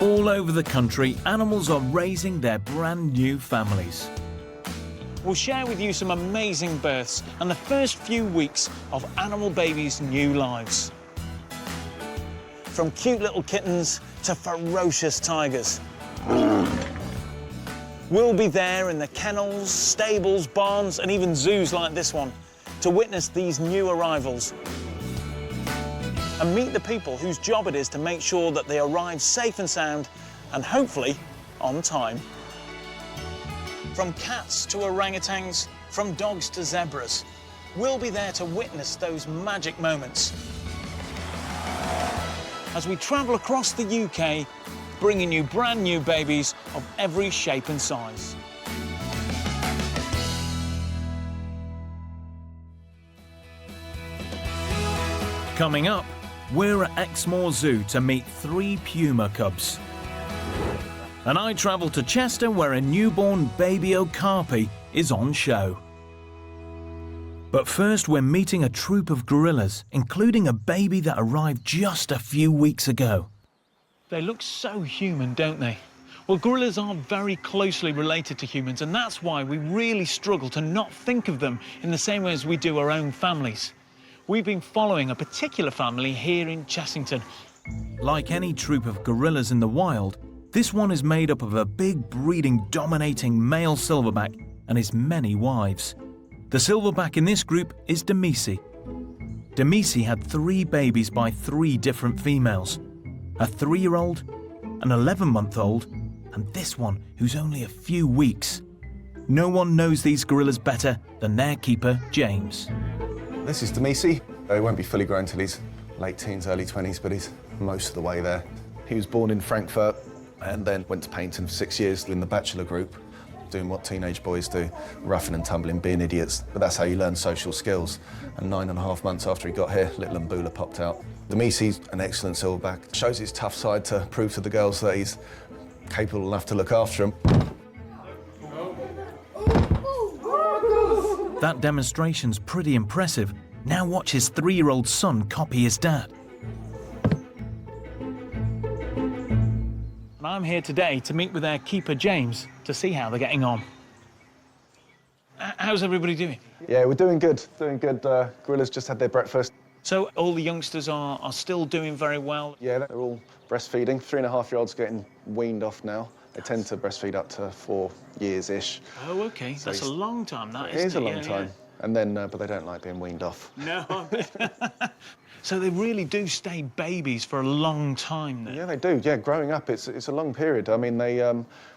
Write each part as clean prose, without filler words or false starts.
All over the country, animals are raising their brand new families. We'll share with you some amazing births and the first few weeks of animal babies' new lives. From cute little kittens to ferocious tigers. We'll be there in the kennels, stables, barns, and even zoos like this one to witness these new arrivals and meet the people whose job it is to make sure that they arrive safe and sound and hopefully on time. From cats to orangutans, from dogs to zebras, we'll be there to witness those magic moments as we travel across the UK, bringing you brand new babies of every shape and size. Coming up, we're at Exmoor Zoo to meet 3 puma cubs. And I travel to Chester where a newborn baby okapi is on show. But first we're meeting a troop of gorillas, including a baby that arrived just a few weeks ago. They look so human, don't they? Well, gorillas are very closely related to humans, and that's why we really struggle to not think of them in the same way as we do our own families. We've been following a particular family here in Chessington. Like any troop of gorillas in the wild, this one is made up of a big, breeding, dominating male silverback and his many wives. The silverback in this group is Demisi. Demisi had 3 babies by 3 different females. A 3-year-old, an 11-month-old, and this one who's only a few weeks. No one knows these gorillas better than their keeper, James. This is Demisi. He won't be fully grown till he's late teens, early 20s, but he's most of the way there. He was born in Frankfurt and then went to Paynton for 6 years in the bachelor group, doing what teenage boys do, roughing and tumbling, being idiots. But that's how you learn social skills. And 9.5 months after he got here, little Mbula popped out. Demisi's an excellent silverback. Shows his tough side to prove to the girls that he's capable enough to look after them. That demonstration's pretty impressive. Now watch his 3-year-old son copy his dad. And I'm here today to meet with their keeper, James, to see how they're getting on. How's everybody doing? Yeah, we're doing good, gorillas just had their breakfast. So all the youngsters are still doing very well? Yeah, they're all breastfeeding. 3.5-year-olds getting weaned off now. They tend to breastfeed up to 4 years-ish. Oh, OK. So that's a long time, that, isn't it? It is a long yeah, time. Yeah. And then, but they don't like being weaned off. No. So they really do stay babies for a long time then? Yeah, they do. Yeah, growing up, it's a long period. I mean, they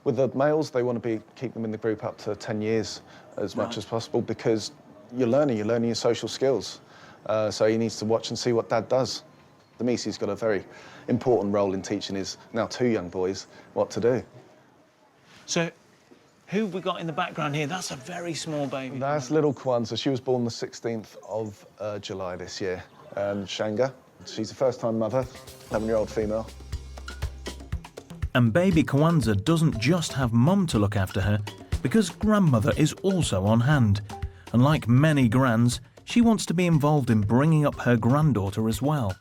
with the males, they want to keep them in the group up to 10 years as much as possible because you're learning your social skills. So he needs to watch and see what Dad does. Demisi's got a very important role in teaching his now 2 young boys what to do. So, who have we got in the background here? That's a very small baby. That's little Kwanzaa. She was born the 16th of July this year. Shanga. She's a first-time mother, 11-year-old female. And baby Kwanzaa doesn't just have mum to look after her, because grandmother is also on hand. And like many grands, she wants to be involved in bringing up her granddaughter as well.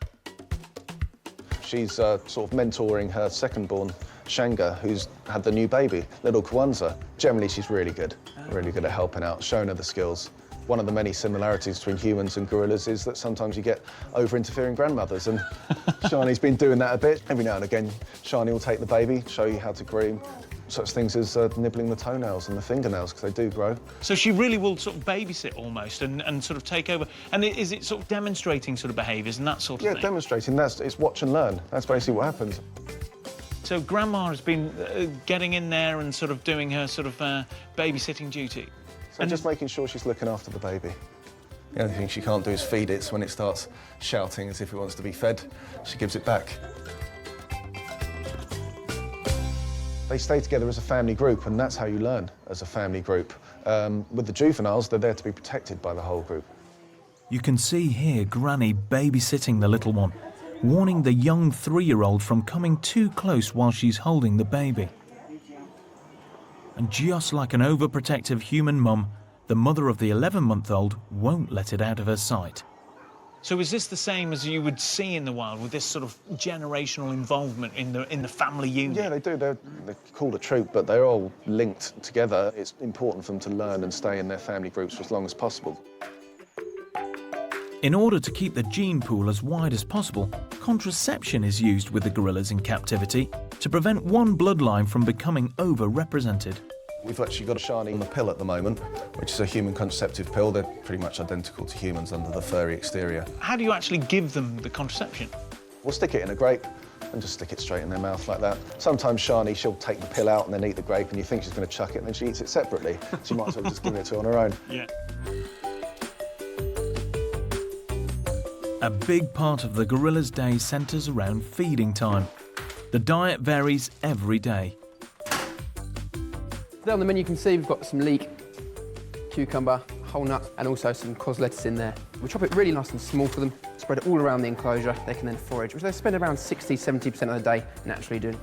She's sort of mentoring her second-born, Shanga, who's had the new baby, little Kwanzaa. Generally, she's really good at helping out, showing her the skills. One of the many similarities between humans and gorillas is that sometimes you get over-interfering grandmothers, and Shani's been doing that a bit. Every now and again, Shani will take the baby, show you how to groom, such things as nibbling the toenails and the fingernails, because they do grow. So she really will sort of babysit almost and sort of take over. And is it sort of demonstrating sort of behaviours and that sort of thing? Yeah, demonstrating. It's watch and learn. That's basically what happens. So Grandma has been getting in there and sort of doing her sort of babysitting duty. So just making sure she's looking after the baby. The only thing she can't do is feed it, so when it starts shouting as if it wants to be fed, she gives it back. They stay together as a family group, and that's how you learn as a family group. With the juveniles, they're there to be protected by the whole group. You can see here Granny babysitting the little one, warning the young 3-year-old from coming too close while she's holding the baby. And just like an overprotective human mum, the mother of the 11-month-old won't let it out of her sight. So is this the same as you would see in the wild, with this sort of generational involvement in the family unit? Yeah, they do. They're called a troop, but they're all linked together. It's important for them to learn and stay in their family groups for as long as possible. In order to keep the gene pool as wide as possible, contraception is used with the gorillas in captivity to prevent one bloodline from becoming over-represented. We've actually got a shiny on the pill at the moment, which is a human contraceptive pill. They're pretty much identical to humans under the furry exterior. How do you actually give them the contraception? We'll stick it in a grape and just stick it straight in their mouth like that. Sometimes Shani, she'll take the pill out and then eat the grape, and you think she's going to chuck it, and then she eats it separately. So you might as well just give it to her on her own. Yeah. A big part of the gorilla's day centres around feeding time. The diet varies every day. There on the menu you can see we've got some leek, cucumber, whole nuts, and also some cos lettuce in there. We chop it really nice and small for them, spread it all around the enclosure. They can then forage, which they spend around 60–70% of the day naturally doing.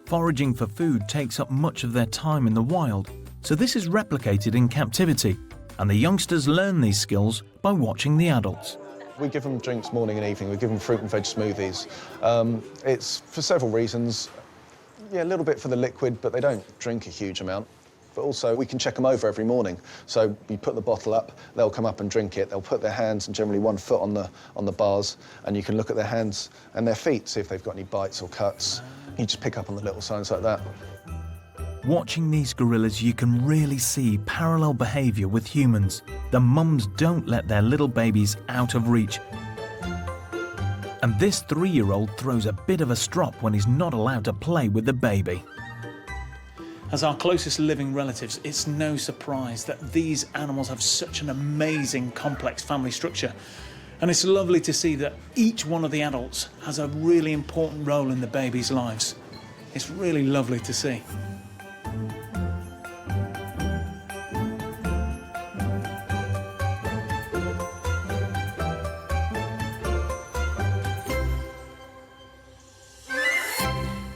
Foraging for food takes up much of their time in the wild, so this is replicated in captivity, and the youngsters learn these skills by watching the adults. We give them drinks morning and evening. We give them fruit and veg smoothies. It's for several reasons. Yeah, a little bit for the liquid, but they don't drink a huge amount. But also, we can check them over every morning. So we put the bottle up, they'll come up and drink it. They'll put their hands and generally 1 foot on the bars, and you can look at their hands and their feet, see if they've got any bites or cuts. You just pick up on the little signs like that. Watching these gorillas, you can really see parallel behaviour with humans. The mums don't let their little babies out of reach. And this 3-year-old throws a bit of a strop when he's not allowed to play with the baby. As our closest living relatives, it's no surprise that these animals have such an amazing, complex family structure. And it's lovely to see that each one of the adults has a really important role in the babies' lives. It's really lovely to see.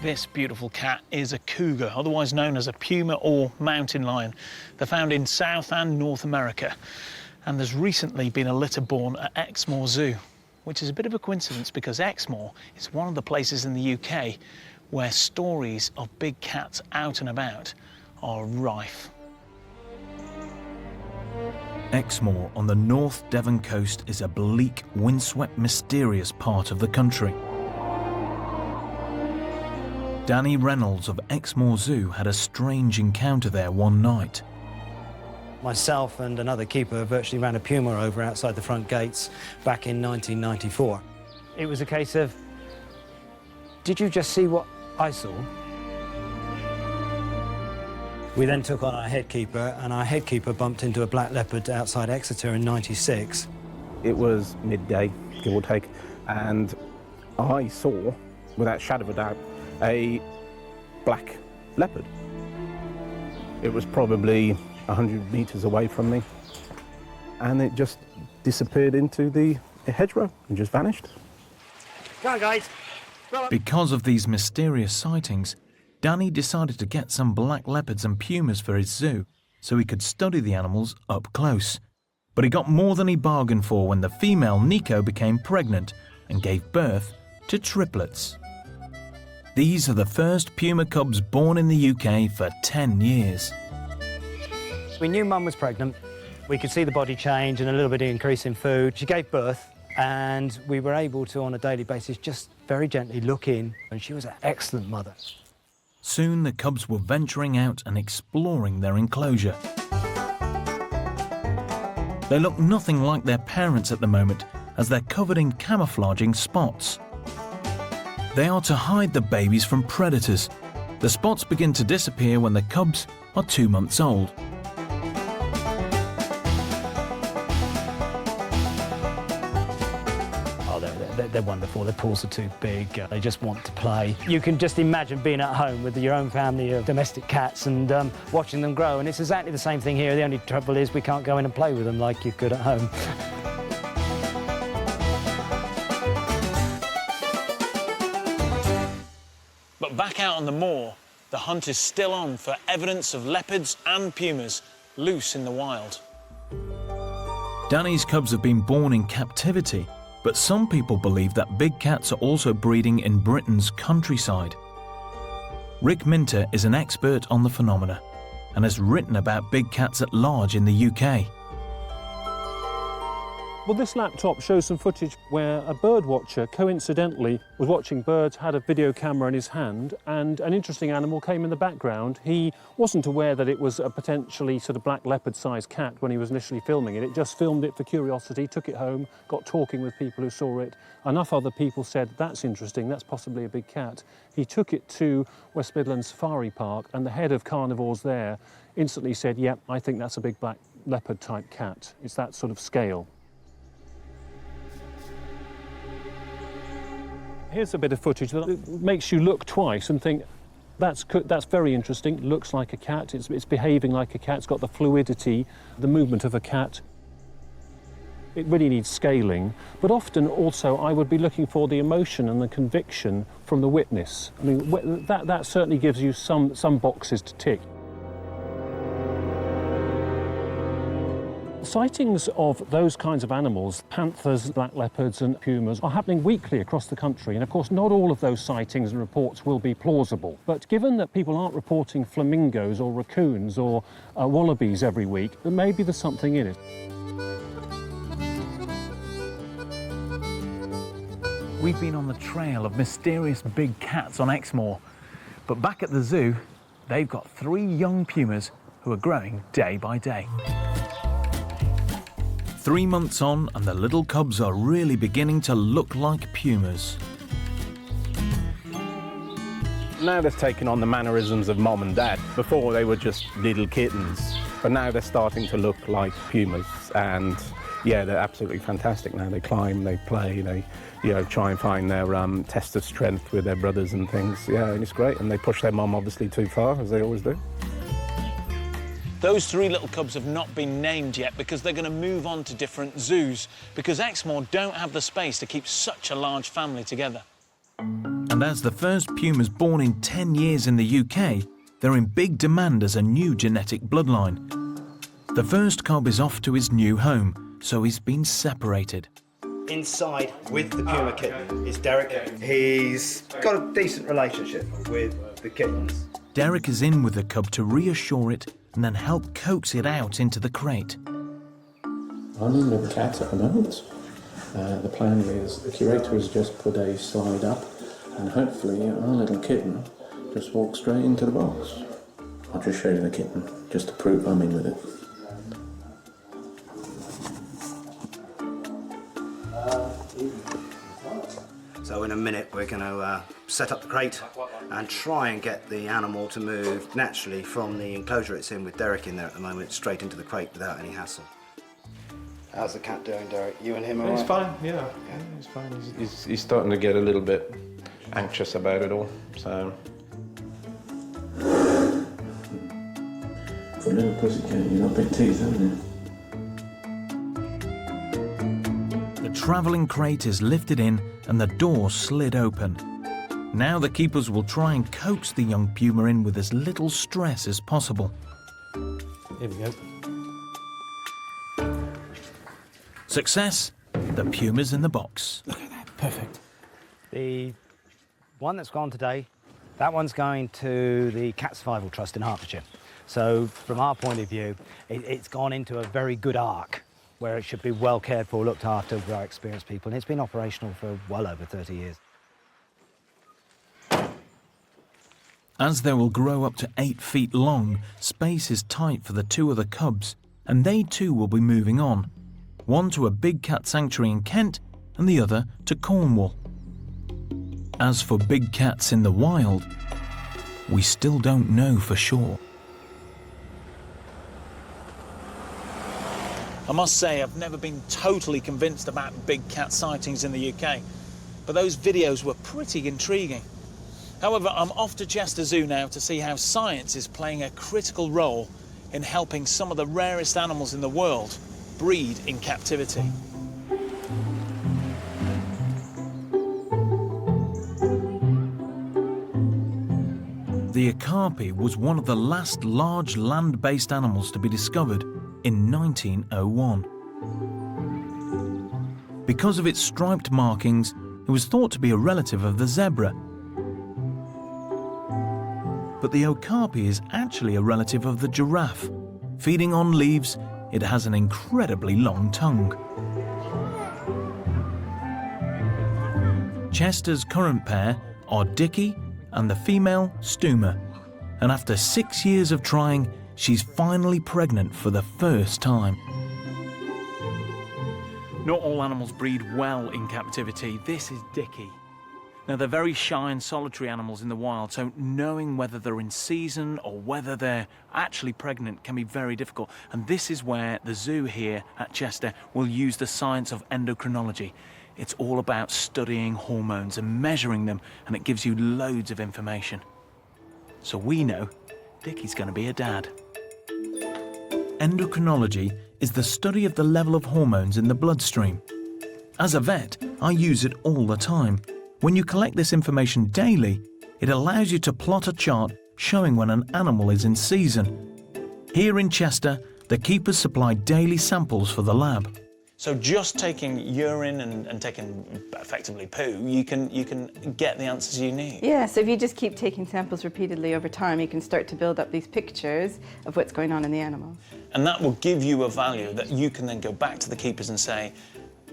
This beautiful cat is a cougar, otherwise known as a puma or mountain lion. They're found in South and North America. And there's recently been a litter born at Exmoor Zoo, which is a bit of a coincidence because Exmoor is one of the places in the UK where stories of big cats out and about are rife. Exmoor on the North Devon coast is a bleak, windswept, mysterious part of the country. Danny Reynolds of Exmoor Zoo had a strange encounter there one night. Myself and another keeper virtually ran a puma over outside the front gates back in 1994. It was a case of, did you just see what I saw? We then took on our head keeper, and our head keeper bumped into a black leopard outside Exeter in '96. It was midday, give or take, and I saw, without shadow of a doubt, a black leopard. It was probably 100 metres away from me, and it just disappeared into the hedgerow and just vanished. Come on, guys. Because of these mysterious sightings, Danny decided to get some black leopards and pumas for his zoo so he could study the animals up close. But he got more than he bargained for when the female Nico became pregnant and gave birth to triplets. These are the first puma cubs born in the UK for 10 years. We knew Mum was pregnant. We could see the body change and a little bit of increase in food. She gave birth, and we were able to, on a daily basis, just very gently look in, and she was an excellent mother. Soon the cubs were venturing out and exploring their enclosure. They look nothing like their parents at the moment, as they're covered in camouflaging spots. They are to hide the babies from predators. The spots begin to disappear when the cubs are 2 months old. They're wonderful. Their paws are too big. They just want to play. You can just imagine being at home with your own family of domestic cats and watching them grow. And it's exactly the same thing here. The only trouble is we can't go in and play with them like you could at home. But back out on the moor, the hunt is still on for evidence of leopards and pumas loose in the wild. Danny's cubs have been born in captivity, But some people believe that big cats are also breeding in Britain's countryside. Rick Minter is an expert on the phenomena and has written about big cats at large in the UK. Well, this laptop shows some footage where a bird watcher coincidentally was watching birds, had a video camera in his hand, and an interesting animal came in the background. He wasn't aware that it was a potentially sort of black leopard-sized cat when he was initially filming it. It just filmed it for curiosity, took it home, got talking with people who saw it. Enough other people said, that's interesting, that's possibly a big cat. He took it to West Midlands Safari Park, and the head of carnivores there instantly said, yep, I think that's a big black leopard-type cat. It's that sort of scale. Here's a bit of footage that makes you look twice and think, that's very interesting, looks like a cat, it's behaving like a cat, it's got the fluidity, the movement of a cat. It really needs scaling, but often also I would be looking for the emotion and the conviction from the witness. I mean, that certainly gives you some boxes to tick. Sightings of those kinds of animals, panthers, black leopards and pumas, are happening weekly across the country. And of course, not all of those sightings and reports will be plausible. But given that people aren't reporting flamingos or raccoons or wallabies every week, then maybe there's something in it. We've been on the trail of mysterious big cats on Exmoor. But back at the zoo, they've got 3 young pumas who are growing day by day. 3 months on, and the little cubs are really beginning to look like pumas. Now they've taken on the mannerisms of mom and dad. Before they were just little kittens, but now they're starting to look like pumas. And yeah, they're absolutely fantastic now. They climb, they play, they try and find their test of strength with their brothers and things. Yeah, and it's great. And they push their mom obviously too far, as they always do. Those 3 little cubs have not been named yet because they're going to move on to different zoos because Exmoor don't have the space to keep such a large family together. And as the first pumas born in 10 years in the UK, they're in big demand as a new genetic bloodline. The first cub is off to his new home, so he's been separated. Inside with the Puma kitten is Derek. He's got a decent relationship with the kittens. Derek is in with the cub to reassure it and then help coax it out into the crate. Running with the cats at the moment. The plan is the curator has just put a slide up and hopefully our little kitten just walks straight into the box. I'll just show you the kitten just to prove I'm in with it. So in a minute we're going to set up the crate and try and get the animal to move naturally from the enclosure it's in with Derek in there at the moment straight into the crate without any hassle. How's the cat doing, Derek? You and him all right? He's fine, yeah, he's fine. He's starting to get a little bit anxious about it all, so... For a little pussycat, you've got big teeth, haven't you? The travelling crate is lifted in and the door slid open. Now the keepers will try and coax the young puma in with as little stress as possible. Here we go. Success, the puma's in the box. Look at that, perfect. The one that's gone today, that one's going to the Cat Survival Trust in Hertfordshire. So from our point of view, it's gone into a very good arc where it should be well cared for, looked after by experienced people, and it's been operational for well over 30 years. As they will grow up to 8 feet long, space is tight for the 2 other cubs, and they too will be moving on. One to a big cat sanctuary in Kent, and the other to Cornwall. As for big cats in the wild, we still don't know for sure. I must say I've never been totally convinced about big cat sightings in the UK, but those videos were pretty intriguing. However, I'm off to Chester Zoo now to see how science is playing a critical role in helping some of the rarest animals in the world breed in captivity. The okapi was one of the last large land-based animals to be discovered in 1901. Because of its striped markings, it was thought to be a relative of the zebra. But the okapi is actually a relative of the giraffe. Feeding on leaves, it has an incredibly long tongue. Chester's current pair are Dickie and the female Stuma. And after 6 years of trying, she's finally pregnant for the first time. Not all animals breed well in captivity. This is Dickie. Now, they're very shy and solitary animals in the wild, so knowing whether they're in season or whether they're actually pregnant can be very difficult. And this is where the zoo here at Chester will use the science of endocrinology. It's all about studying hormones and measuring them, and it gives you loads of information. So we know Dickie's going to be a dad. Endocrinology is the study of the level of hormones in the bloodstream. As a vet, I use it all the time. When you collect this information daily, it allows you to plot a chart showing when an animal is in season. Here in Chester, the keepers supply daily samples for the lab. So just taking urine and taking effectively poo, you can get the answers you need. Yeah, so if you just keep taking samples repeatedly over time, you can start to build up these pictures of what's going on in the animals. And that will give you a value that you can then go back to the keepers and say,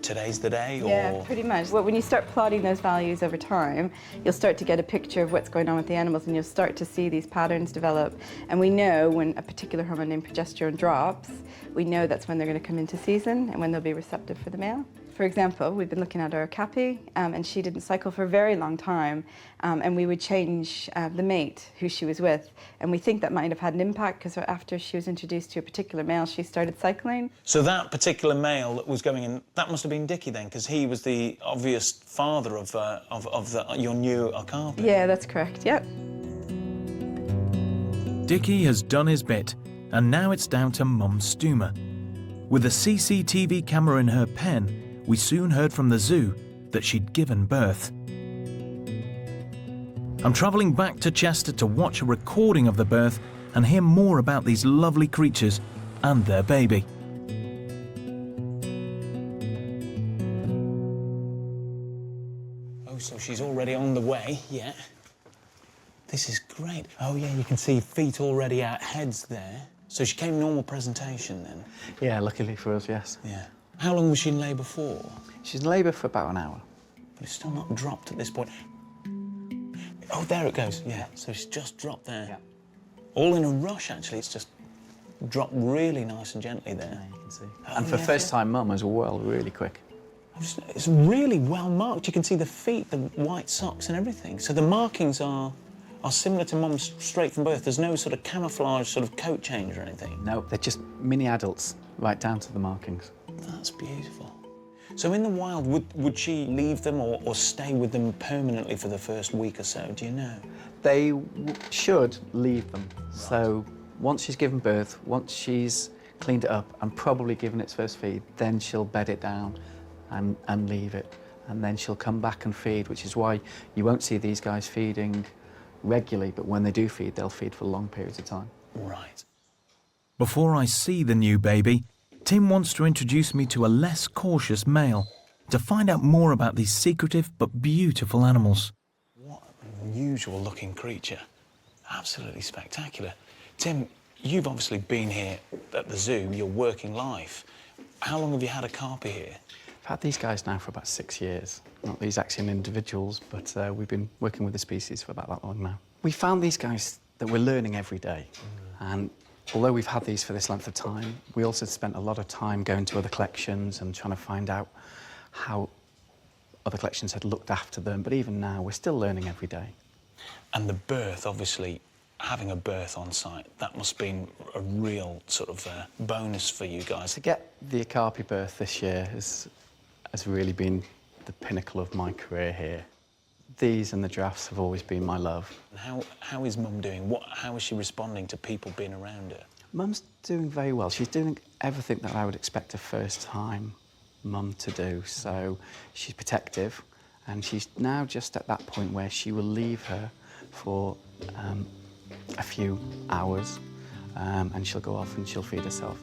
today's the day, or... Yeah, pretty much. Well, when you start plotting those values over time, you'll start to get a picture of what's going on with the animals, and you'll start to see these patterns develop. And we know when a particular hormone named progesterone drops, we know that's when they're going to come into season and when they'll be receptive for the male. For example, we've been looking at our okapi, and she didn't cycle for a very long time, and we would change the mate who she was with, and we think that might have had an impact because after she was introduced to a particular male, she started cycling. So that particular male that was going in, that must have been Dickie then, because he was the obvious father of your new okapi. Yeah, that's correct, yep. Dickie has done his bit, and now it's down to Mum Stuma. With a CCTV camera in her pen, we soon heard from the zoo that she'd given birth. I'm travelling back to Chester to watch a recording of the birth and hear more about these lovely creatures and their baby. Oh, so she's already on the way, yeah. This is great. Oh, yeah, you can see feet already out, heads there. So she came normal presentation then? Yeah, luckily for us, yes. Yeah. How long was she in labour for? She's in labour for about an hour. But it's still not dropped at this point. Oh, there it goes, yeah. So she's just dropped there. Yeah. All in a rush, actually. It's just dropped really nice and gently there. Yeah, you can see. Oh, And for yeah, first-time mum as well, really quick. It's really well marked. You can see the feet, the white socks and everything. So the markings are similar to Mum's straight from birth. There's no sort of camouflage sort of coat change or anything. No, they're just mini adults, right down to the markings. That's beautiful. So in the wild, would she leave them or stay with them permanently for the first week or so? Do you know? They should leave them. Right. So once she's given birth, once she's cleaned it up and probably given its first feed, then she'll bed it down and leave it. And then she'll come back and feed, which is why you won't see these guys feeding regularly, but when they do feed, they'll feed for long periods of time. Right. Before I see the new baby, Tim wants to introduce me to a less cautious male to find out more about these secretive but beautiful animals. What an unusual looking creature. Absolutely spectacular. Tim, you've obviously been here at the zoo, your working life. How long have you had okapi here? I've had these guys now for about 6 years. Not these axial individuals, but we've been working with the species for about that long now. We found these guys that we're learning every day. And although we've had these for this length of time, we also spent a lot of time going to other collections and trying to find out how other collections had looked after them. But even now, we're still learning every day. And the birth, obviously, having a birth on site, that must have been a real sort of bonus for you guys. To get the okapi birth this year has really been the pinnacle of my career here. These and the giraffes have always been my love. How is Mum doing? How is she responding to people being around her? Mum's doing very well. She's doing everything that I would expect a first-time mum to do. So she's protective, and she's now just at that point where she will leave her for a few hours, and she'll go off and she'll feed herself.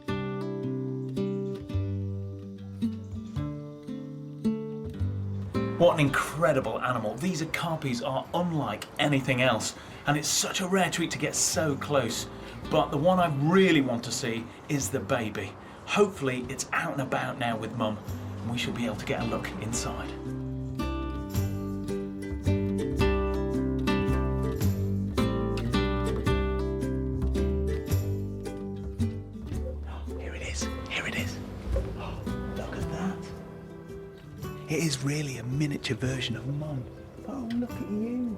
What an incredible animal. These okapis are unlike anything else, and it's such a rare treat to get so close. But the one I really want to see is the baby. Hopefully it's out and about now with Mum, and we should be able to get a look inside. Here it is, here it is. Oh, look at that. It is really a miniature version of Mum. Oh, look at you.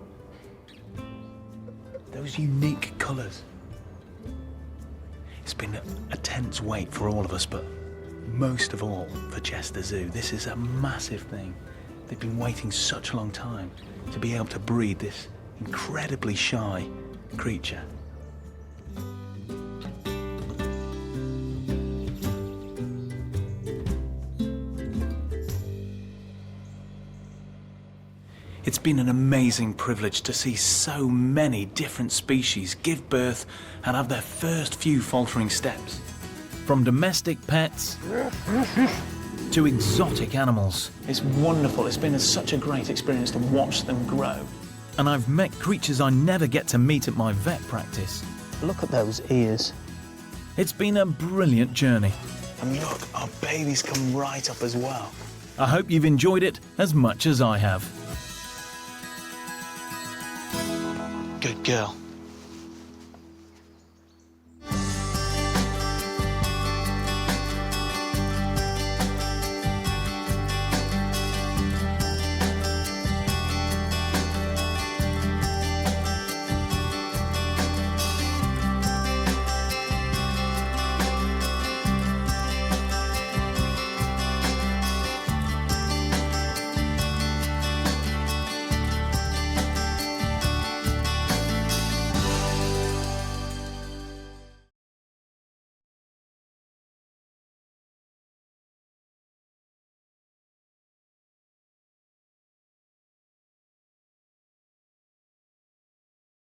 Those unique colours. It's been a tense wait for all of us, but most of all for Chester Zoo. This is a massive thing. They've been waiting such a long time to be able to breed this incredibly shy creature. It's been an amazing privilege to see so many different species give birth and have their first few faltering steps. From domestic pets to exotic animals. It's wonderful. It's been such a great experience to watch them grow. And I've met creatures I never get to meet at my vet practice. Look at those ears. It's been a brilliant journey. And look, our baby's come right up as well. I hope you've enjoyed it as much as I have. Good girl.